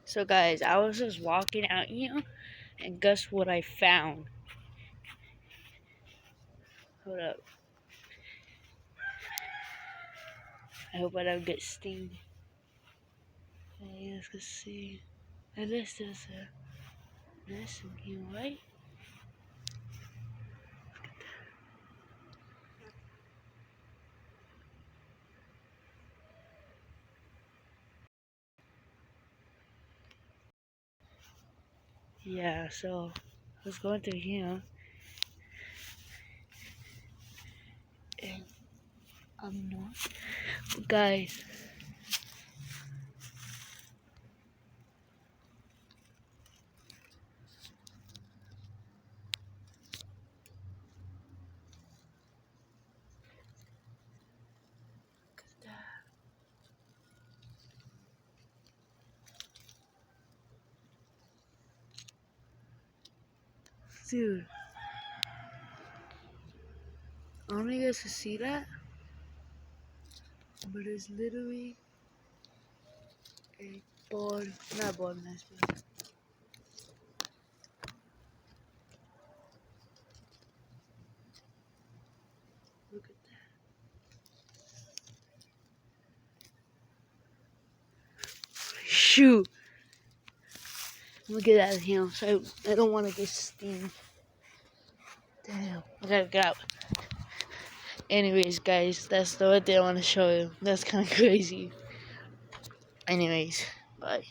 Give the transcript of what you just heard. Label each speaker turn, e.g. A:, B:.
A: So guys, I was just walking out here, and guess what I found? Hold up. I hope I don't get stung. Let's go see. And this is a nest in here, right? Yeah, so I was going through here, and I'm not. Guys, dude, I don't know if you guys can see that, but it's literally a board, not board nest, but look at that. Shoot! I'm gonna get out of here, so I don't want to get stung. Damn, I gotta get out. Anyways, guys, that's the one thing I want to show you. That's kind of crazy. Anyways, bye.